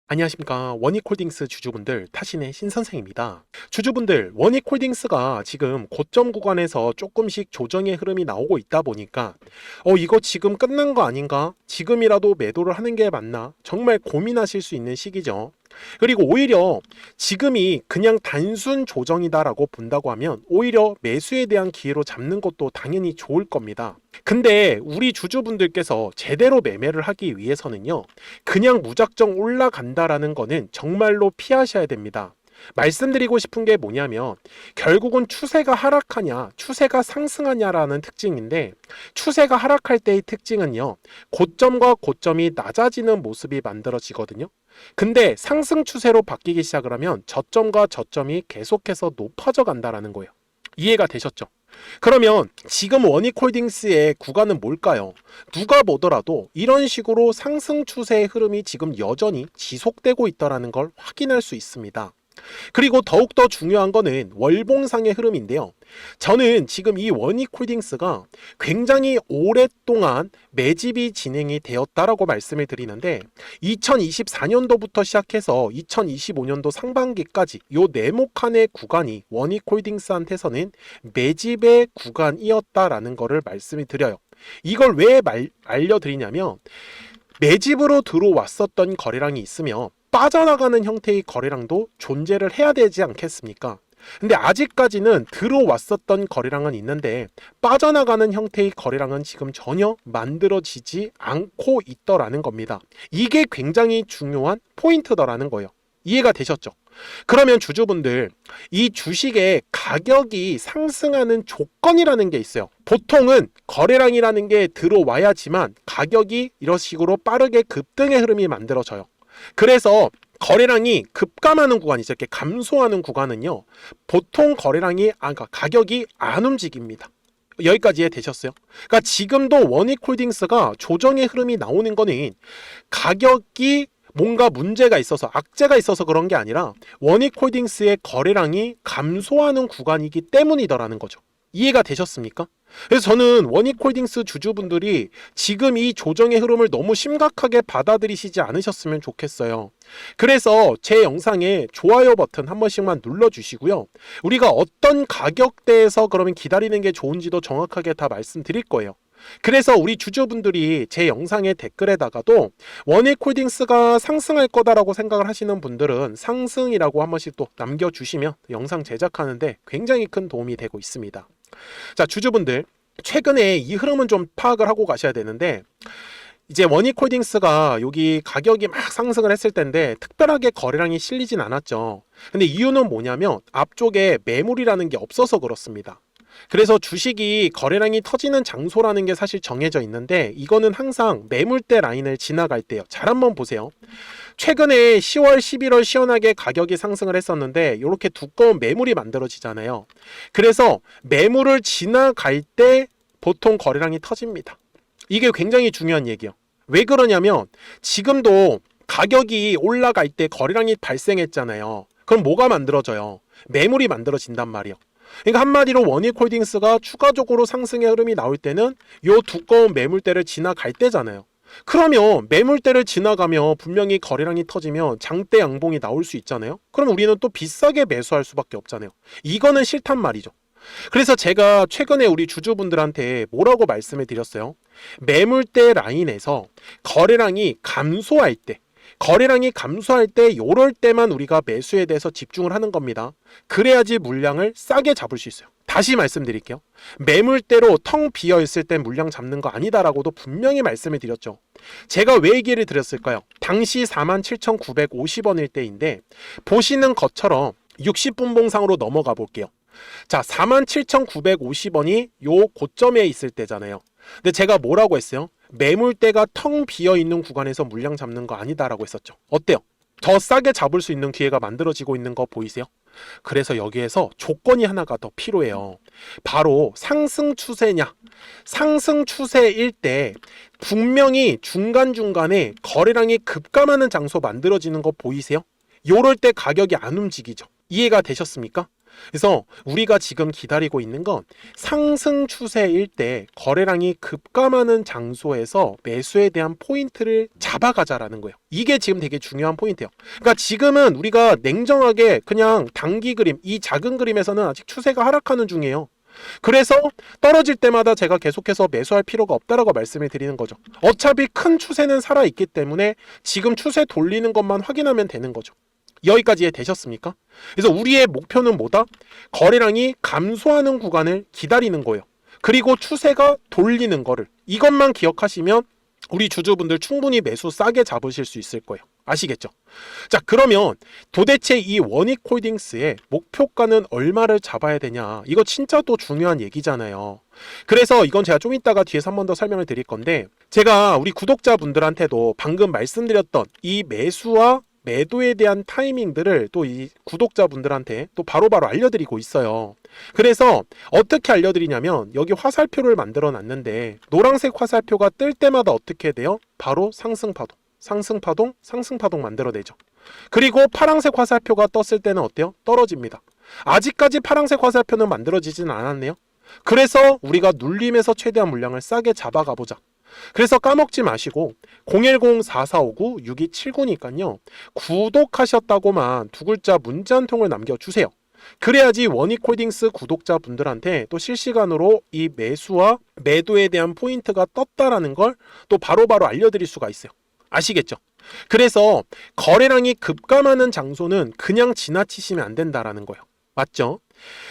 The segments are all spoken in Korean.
안녕하십니까. 원익홀딩스 주주분들, 타신의 신선생입니다. 주주분들, 원익홀딩스가 지금 고점 구간에서 조금씩 조정의 흐름이 나오고 있다 보니까 이거 지금 끝난 거 아닌가? 지금이라도 매도를 하는 게 맞나? 정말 고민하실 수 있는 시기죠. 그리고 오히려 지금이 그냥 단순 조정이다라고 본다고 하면 오히려 매수에 대한 기회로 잡는 것도 당연히 좋을 겁니다. 근데 우리 주주분들께서 제대로 매매를 하기 위해서는요, 그냥 무작정 올라간다라는 거는 정말로 피하셔야 됩니다. 말씀드리고 싶은 게 뭐냐면 결국은 추세가 하락하냐 추세가 상승하냐라는 특징인데, 추세가 하락할 때의 특징은요, 고점과 고점이 낮아지는 모습이 만들어지거든요. 근데 상승 추세로 바뀌기 시작을 하면 저점과 저점이 계속해서 높아져 간다라는 거예요. 이해가 되셨죠? 그러면 지금 원익홀딩스의 구간은 뭘까요? 누가 보더라도 이런 식으로 상승 추세의 흐름이 지금 여전히 지속되고 있다는 걸 확인할 수 있습니다. 그리고 더욱더 중요한 거는 월봉상의 흐름인데요. 저는 지금 이 원익홀딩스가 굉장히 오랫동안 매집이 진행이 되었다라고 말씀을 드리는데, 2024년도부터 시작해서 2025년도 상반기까지 요 네모칸의 구간이 원익홀딩스한테서는 매집의 구간이었다라는 거를 말씀을 드려요. 이걸 왜 알려드리냐면, 매집으로 들어왔었던 거래량이 있으면 빠져나가는 형태의 거래량도 존재를 해야 되지 않겠습니까? 근데 아직까지는 들어왔었던 거래량은 있는데 빠져나가는 형태의 거래량은 지금 전혀 만들어지지 않고 있더라는 겁니다. 이게 굉장히 중요한 포인트더라는 거예요. 이해가 되셨죠? 그러면 주주분들, 이 주식의 가격이 상승하는 조건이라는 게 있어요. 보통은 거래량이라는 게 들어와야지만 가격이 이런 식으로 빠르게 급등의 흐름이 만들어져요. 그래서 거래량이 급감하는 구간이죠. 이렇게 감소하는 구간은요, 보통 거래량이 그러니까 가격이 안 움직입니다. 여기까지 이해되셨어요? 그러니까 지금도 원익홀딩스가 조정의 흐름이 나오는 거는 가격이 뭔가 문제가 있어서, 악재가 있어서 그런 게 아니라 원익홀딩스의 거래량이 감소하는 구간이기 때문이더라는 거죠. 이해가 되셨습니까? 그래서 저는 원익홀딩스 주주분들이 지금 이 조정의 흐름을 너무 심각하게 받아들이시지 않으셨으면 좋겠어요. 그래서 제 영상에 좋아요 버튼 한 번씩만 눌러주시고요. 우리가 어떤 가격대에서 그러면 기다리는 게 좋은지도 정확하게 다 말씀드릴 거예요. 그래서 우리 주주분들이 제 영상의 댓글에다가도 원익홀딩스가 상승할 거다라고 생각을 하시는 분들은 상승이라고 한 번씩 또 남겨주시면 영상 제작하는데 굉장히 큰 도움이 되고 있습니다. 자, 주주분들, 최근에 이 흐름은 좀 파악을 하고 가셔야 되는데, 이제 원익홀딩스가 여기 가격이 막 상승을 했을 텐데 특별하게 거래량이 실리진 않았죠. 근데 이유는 뭐냐면 앞쪽에 매물이라는 게 없어서 그렇습니다. 그래서 주식이 거래량이 터지는 장소라는 게 사실 정해져 있는데, 이거는 항상 매물대 라인을 지나갈 때요. 잘 한번 보세요. 최근에 10월, 11월 시원하게 가격이 상승을 했었는데 이렇게 두꺼운 매물이 만들어지잖아요. 그래서 매물을 지나갈 때 보통 거래량이 터집니다. 이게 굉장히 중요한 얘기예요. 왜 그러냐면 지금도 가격이 올라갈 때 거래량이 발생했잖아요. 그럼 뭐가 만들어져요? 매물이 만들어진단 말이에요. 그러니까 한마디로 원익홀딩스가 추가적으로 상승의 흐름이 나올 때는 요 두꺼운 매물대를 지나갈 때잖아요. 그러면 매물대를 지나가면 분명히 거래량이 터지면 장대 양봉이 나올 수 있잖아요. 그럼 우리는 또 비싸게 매수할 수밖에 없잖아요. 이거는 싫단 말이죠. 그래서 제가 최근에 우리 주주분들한테 뭐라고 말씀을 드렸어요? 매물대 라인에서 거래량이 감소할 때, 요럴 때만 우리가 매수에 대해서 집중을 하는 겁니다. 그래야지 물량을 싸게 잡을 수 있어요. 다시 말씀드릴게요. 매물대로 텅 비어 있을 땐 물량 잡는 거 아니다라고도 분명히 말씀을 드렸죠. 제가 왜 얘기를 드렸을까요? 당시 47,950원일 때인데 보시는 것처럼 60분봉상으로 넘어가 볼게요. 자, 47,950원이 요 고점에 있을 때잖아요. 근데 제가 뭐라고 했어요? 매물대가 텅 비어 있는 구간에서 물량 잡는 거 아니다라고 했었죠. 어때요? 더 싸게 잡을 수 있는 기회가 만들어지고 있는 거 보이세요? 그래서 여기에서 조건이 하나가 더 필요해요. 바로 상승 추세냐? 상승 추세일 때 분명히 중간중간에 거래량이 급감하는 장소 만들어지는 거 보이세요? 요럴 때 가격이 안 움직이죠. 이해가 되셨습니까? 그래서 우리가 지금 기다리고 있는 건 상승 추세일 때 거래량이 급감하는 장소에서 매수에 대한 포인트를 잡아가자라는 거예요. 이게 지금 되게 중요한 포인트예요. 그러니까 지금은 우리가 냉정하게 그냥 단기 그림, 이 작은 그림에서는 아직 추세가 하락하는 중이에요. 그래서 떨어질 때마다 제가 계속해서 매수할 필요가 없다라고 말씀을 드리는 거죠. 어차피 큰 추세는 살아있기 때문에 지금 추세 돌리는 것만 확인하면 되는 거죠. 여기까지 되셨습니까? 그래서 우리의 목표는 뭐다? 거래량이 감소하는 구간을 기다리는 거예요. 그리고 추세가 돌리는 거를, 이것만 기억하시면 우리 주주분들 충분히 매수 싸게 잡으실 수 있을 거예요. 아시겠죠? 자, 그러면 도대체 이 원익홀딩스의 목표가는 얼마를 잡아야 되냐? 이거 진짜 또 중요한 얘기잖아요. 그래서 이건 제가 좀 이따가 뒤에서 한 번 더 설명을 드릴 건데, 제가 우리 구독자분들한테도 방금 말씀드렸던 이 매수와 매도에 대한 타이밍들을 또 이 구독자분들한테 또 바로바로 알려드리고 있어요. 그래서 어떻게 알려드리냐면, 여기 화살표를 만들어 놨는데 노란색 화살표가 뜰 때마다 어떻게 돼요? 바로 상승파동, 상승파동, 상승파동 만들어내죠. 그리고 파란색 화살표가 떴을 때는 어때요? 떨어집니다. 아직까지 파란색 화살표는 만들어지진 않았네요. 그래서 우리가 눌림에서 최대한 물량을 싸게 잡아가 보자. 그래서 까먹지 마시고 010-4459-6279니까요. 구독하셨다고만 두 글자 문자 한 통을 남겨주세요. 그래야지 원익홀딩스 구독자분들한테 또 실시간으로 이 매수와 매도에 대한 포인트가 떴다라는 걸 또 바로바로 알려드릴 수가 있어요. 아시겠죠? 그래서 거래량이 급감하는 장소는 그냥 지나치시면 안 된다라는 거예요. 맞죠?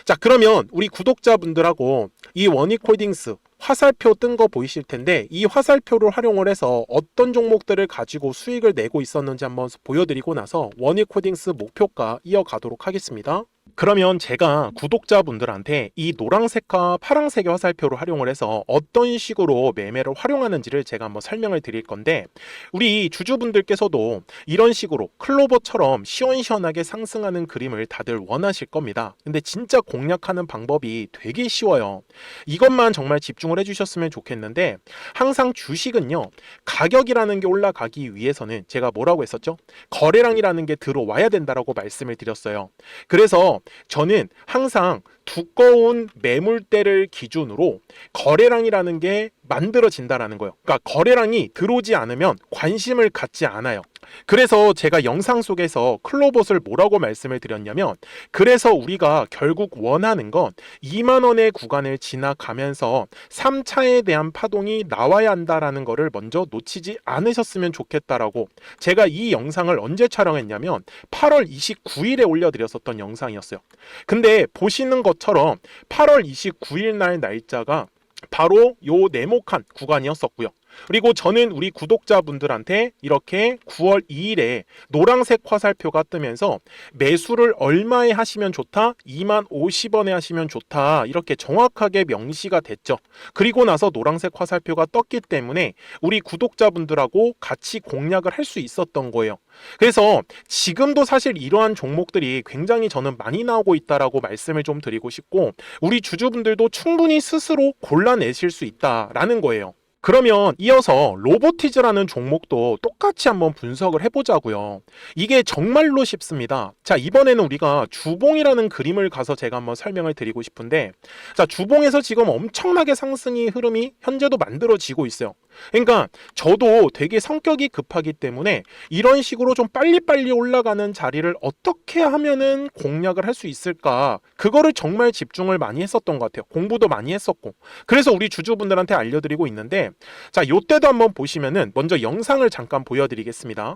자, 그러면 우리 구독자분들하고 이 원익홀딩스 화살표 뜬 거 보이실 텐데, 이 화살표를 활용을 해서 어떤 종목들을 가지고 수익을 내고 있었는지 한번 보여드리고 나서 원익홀딩스 목표가 이어가도록 하겠습니다. 그러면 제가 구독자분들한테 이 노란색과 파란색의 화살표를 활용을 해서 어떤 식으로 매매를 활용하는지를 제가 한번 설명을 드릴 건데, 우리 주주분들께서도 이런 식으로 클로버처럼 시원시원하게 상승하는 그림을 다들 원하실 겁니다. 근데 진짜 공략하는 방법이 되게 쉬워요. 이것만 정말 집중을 해주셨으면 좋겠는데, 항상 주식은요, 가격이라는 게 올라가기 위해서는 제가 뭐라고 했었죠? 거래량이라는 게 들어와야 된다라고 말씀을 드렸어요. 그래서 저는 항상 두꺼운 매물대를 기준으로 거래량이라는 게 만들어진다라는 거예요. 그러니까 거래량이 들어오지 않으면 관심을 갖지 않아요. 그래서 제가 영상 속에서 클로봇을 뭐라고 말씀을 드렸냐면, 그래서 우리가 결국 원하는 건 2만 원의 구간을 지나가면서 3차에 대한 파동이 나와야 한다라는 거를 먼저 놓치지 않으셨으면 좋겠다라고, 제가 이 영상을 언제 촬영했냐면 8월 29일에 올려드렸었던 영상이었어요. 근데 보시는 것처럼 8월 29일 날 날짜가 바로 요 네모칸 구간이었었고요. 그리고 저는 우리 구독자분들한테 이렇게 9월 2일에 노란색 화살표가 뜨면서 매수를 얼마에 하시면 좋다? 2만 50원에 하시면 좋다. 이렇게 정확하게 명시가 됐죠. 그리고 나서 노란색 화살표가 떴기 때문에 우리 구독자분들하고 같이 공략을 할 수 있었던 거예요. 그래서 지금도 사실 이러한 종목들이 굉장히 저는 많이 나오고 있다라고 말씀을 좀 드리고 싶고, 우리 주주분들도 충분히 스스로 골라내실 수 있다라는 거예요. 그러면 이어서 로보티즈라는 종목도 똑같이 한번 분석을 해보자고요. 이게 정말로 쉽습니다. 자, 이번에는 우리가 주봉이라는 그림을 가서 제가 한번 설명을 드리고 싶은데, 자, 주봉에서 지금 엄청나게 상승이 흐름이 현재도 만들어지고 있어요. 그러니까 저도 되게 성격이 급하기 때문에 이런 식으로 좀 빨리빨리 올라가는 자리를 어떻게 하면은 공략을 할 수 있을까, 그거를 정말 집중을 많이 했었던 것 같아요. 공부도 많이 했었고. 그래서 우리 주주분들한테 알려드리고 있는데, 자, 요때도 한번 보시면은 먼저 영상을 잠깐 보여드리겠습니다.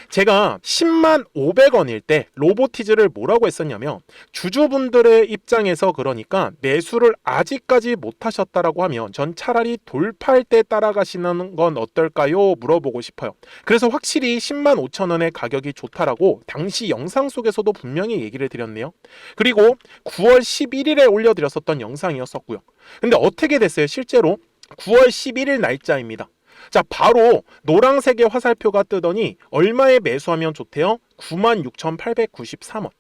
제가 10만 500원일 때 로보티즈를 뭐라고 했었냐면, 주주분들의 입장에서 그러니까 매수를 아직까지 못 하셨다라고 하면 전 차라리 돌파할 때 따라가시는 건 어떨까요? 물어보고 싶어요. 그래서 확실히 10만 5천 원의 가격이 좋다라고 당시 영상 속에서도 분명히 얘기를 드렸네요. 그리고 9월 11일에 올려드렸었던 영상이었었고요. 근데 어떻게 됐어요? 실제로 9월 11일 날짜입니다. 자, 바로 노란색의 화살표가 뜨더니 얼마에 매수하면 좋대요? 96,893원.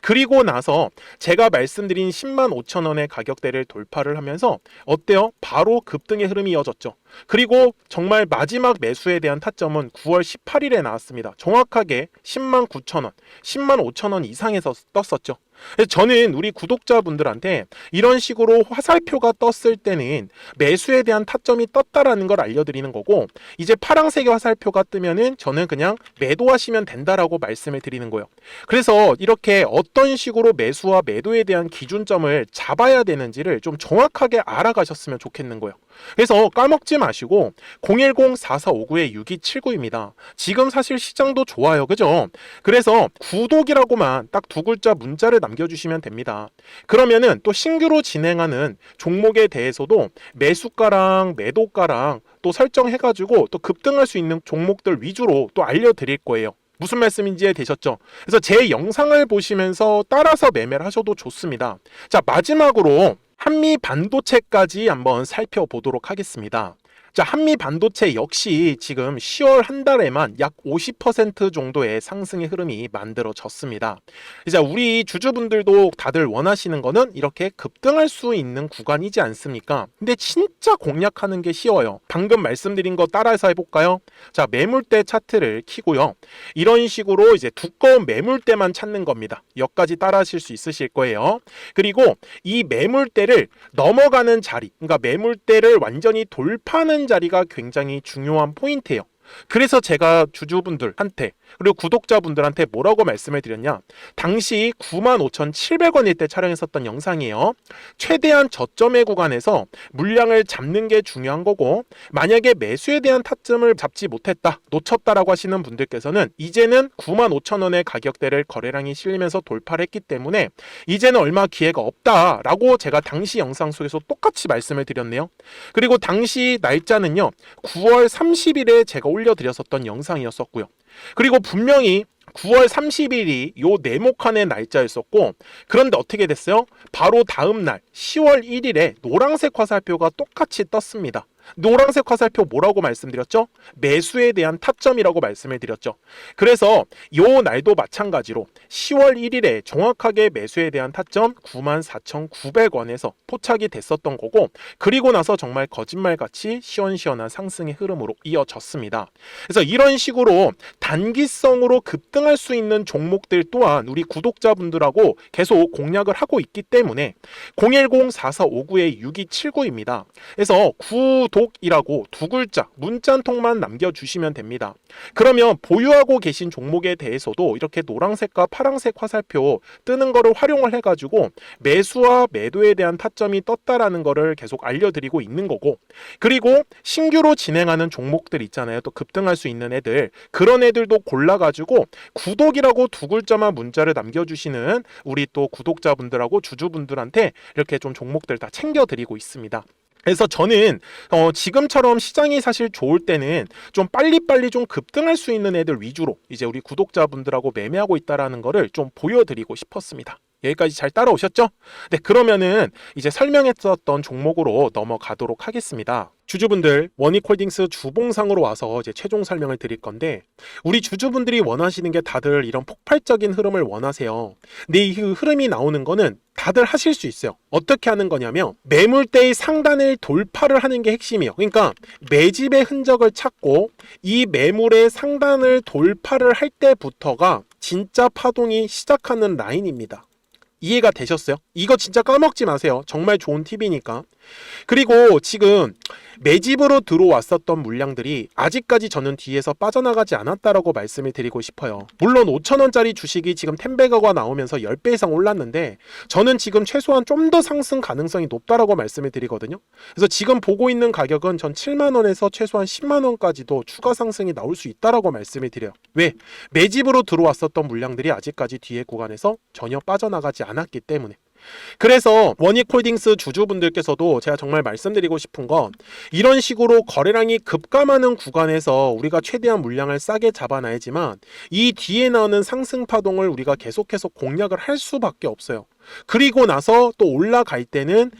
그리고 나서 제가 말씀드린 10만 5천 원의 가격대를 돌파를 하면서 어때요? 바로 급등의 흐름이 이어졌죠. 그리고 정말 마지막 매수에 대한 타점은 9월 18일에 나왔습니다. 정확하게 10만 9천 원, 10만 5천 원 이상에서 떴었죠. 그래서 저는 우리 구독자분들한테 이런 식으로 화살표가 떴을 때는 매수에 대한 타점이 떴다라는 걸 알려드리는 거고, 이제 파란색의 화살표가 뜨면은 저는 그냥 매도하시면 된다라고 말씀을 드리는 거예요. 그래서 이렇게 어떤 식으로 매수와 매도에 대한 기준점을 잡아야 되는지를 좀 정확하게 알아가셨으면 좋겠는 거예요. 그래서 까먹지 마시고 010-4459-6279입니다. 지금 사실 시장도 좋아요. 그죠? 그래서 구독이라고만 딱 두 글자 문자를 남겨주시면 됩니다. 그러면은 또 신규로 진행하는 종목에 대해서도 매수가랑 매도가랑 또 설정해가지고 또 급등할 수 있는 종목들 위주로 또 알려드릴 거예요. 무슨 말씀인지 이해되셨죠? 그래서 제 영상을 보시면서 따라서 매매를 하셔도 좋습니다. 자, 마지막으로 한미 반도체까지 한번 살펴보도록 하겠습니다. 자, 한미 반도체 역시 지금 10월 한 달에만 약 50% 정도의 상승의 흐름이 만들어졌습니다. 이제 우리 주주분들도 다들 원하시는 거는 이렇게 급등할 수 있는 구간이지 않습니까? 근데 진짜 공략하는 게 쉬워요. 방금 말씀드린 거 따라서 해볼까요? 자, 매물대 차트를 켜고요. 이런 식으로 이제 두꺼운 매물대만 찾는 겁니다. 여기까지 따라 하실 수 있으실 거예요. 그리고 이 매물대를 넘어가는 자리, 그러니까 매물대를 완전히 돌파하는 자리가 굉장히 중요한 포인트예요. 그래서 제가 주주분들한테 그리고 구독자분들한테 뭐라고 말씀을 드렸냐, 당시 95,700원일 때 촬영했었던 영상이에요. 최대한 저점의 구간에서 물량을 잡는 게 중요한 거고, 만약에 매수에 대한 타점을 잡지 못했다, 놓쳤다라고 하시는 분들께서는 이제는 95,000원의 가격대를 거래량이 실리면서 돌파를 했기 때문에 이제는 얼마 기회가 없다라고 제가 당시 영상 속에서 똑같이 말씀을 드렸네요. 그리고 당시 날짜는요, 9월 30일에 제가 올려드렸었던 영상이었었고요. 그리고 분명히 9월 30일이 요 네모칸의 날짜였었고, 그런데 어떻게 됐어요? 바로 다음 날 10월 1일에 노란색 화살표가 똑같이 떴습니다. 노란색 화살표 뭐라고 말씀드렸죠? 매수에 대한 타점이라고 말씀을 드렸죠. 그래서 요 날도 마찬가지로 10월 1일에 정확하게 매수에 대한 타점 94,900원에서 포착이 됐었던 거고, 그리고 나서 정말 거짓말같이 시원시원한 상승의 흐름으로 이어졌습니다. 그래서 이런 식으로 단기성으로 급등할 수 있는 종목들 또한 우리 구독자분들하고 계속 공략을 하고 있기 때문에 010-4459-6279입니다. 그래서 구독이라고 두 글자 문자 한 통만 남겨주시면 됩니다. 그러면 보유하고 계신 종목에 대해서도 이렇게 노란색과 파란색 화살표 뜨는 거를 활용을 해가지고 매수와 매도에 대한 타점이 떴다라는 거를 계속 알려드리고 있는 거고, 그리고 신규로 진행하는 종목들 있잖아요. 또 급등할 수 있는 애들, 그런 애들도 골라가지고 구독이라고 두 글자만 문자를 남겨주시는 우리 또 구독자분들하고 주주분들한테 이렇게 좀 종목들 다 챙겨드리고 있습니다. 그래서 저는 지금처럼 시장이 사실 좋을 때는 좀 빨리빨리 좀 급등할 수 있는 애들 위주로 이제 우리 구독자분들하고 매매하고 있다라는 거를 좀 보여드리고 싶었습니다. 여기까지 잘 따라오셨죠? 네, 그러면은 이제 설명했었던 종목으로 넘어가도록 하겠습니다. 주주분들, 원익홀딩스 주봉상으로 와서 이제 최종 설명을 드릴 건데, 우리 주주분들이 원하시는 게 다들 이런 폭발적인 흐름을 원하세요. 근데 이 흐름이 나오는 거는 다들 하실 수 있어요. 어떻게 하는 거냐면 매물대의 상단을 돌파를 하는 게 핵심이에요. 그러니까 매집의 흔적을 찾고 이 매물의 상단을 돌파를 할 때부터가 진짜 파동이 시작하는 라인입니다. 이해가 되셨어요? 이거 진짜 까먹지 마세요. 정말 좋은 팁이니까. 그리고 지금 매집으로 들어왔었던 물량들이 아직까지 저는 뒤에서 빠져나가지 않았다라고 말씀을 드리고 싶어요. 물론 5,000원짜리 주식이 지금 텐베거가 나오면서 10배 이상 올랐는데 저는 지금 최소한 좀 더 상승 가능성이 높다라고 말씀을 드리거든요. 그래서 지금 보고 있는 가격은 전 7만원에서 최소한 10만원까지도 추가 상승이 나올 수 있다라고 말씀을 드려요. 왜? 매집으로 들어왔었던 물량들이 아직까지 뒤에 구간에서 전혀 빠져나가지 않았기 때문에. 그래서 원익홀딩스 주주분들께서도 제가 정말 말씀드리고 싶은 건, 이런 식으로 거래량이 급감하는 구간에서 우리가 최대한 물량을 싸게 잡아놔야지만 이 뒤에 나오는 상승 파동을 우리가 계속해서 공략을 할 수밖에 없어요. 그리고 나서 또 올라갈 때는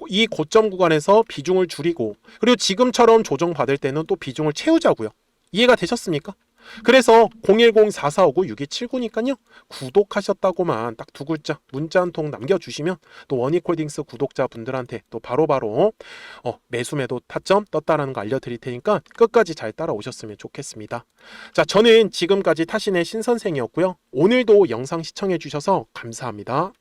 이 고점 구간에서 비중을 줄이고, 그리고 지금처럼 조정받을 때는 또 비중을 채우자고요. 이해가 되셨습니까? 그래서 010-4459-6279니까요. 구독하셨다고만 딱 두 글자 문자 한 통 남겨주시면 또 원익홀딩스 구독자분들한테 또 바로바로 매수 매도 타점 떴다라는 거 알려드릴 테니까 끝까지 잘 따라오셨으면 좋겠습니다. 자, 저는 지금까지 타신의 신선생이었고요. 오늘도 영상 시청해 주셔서 감사합니다.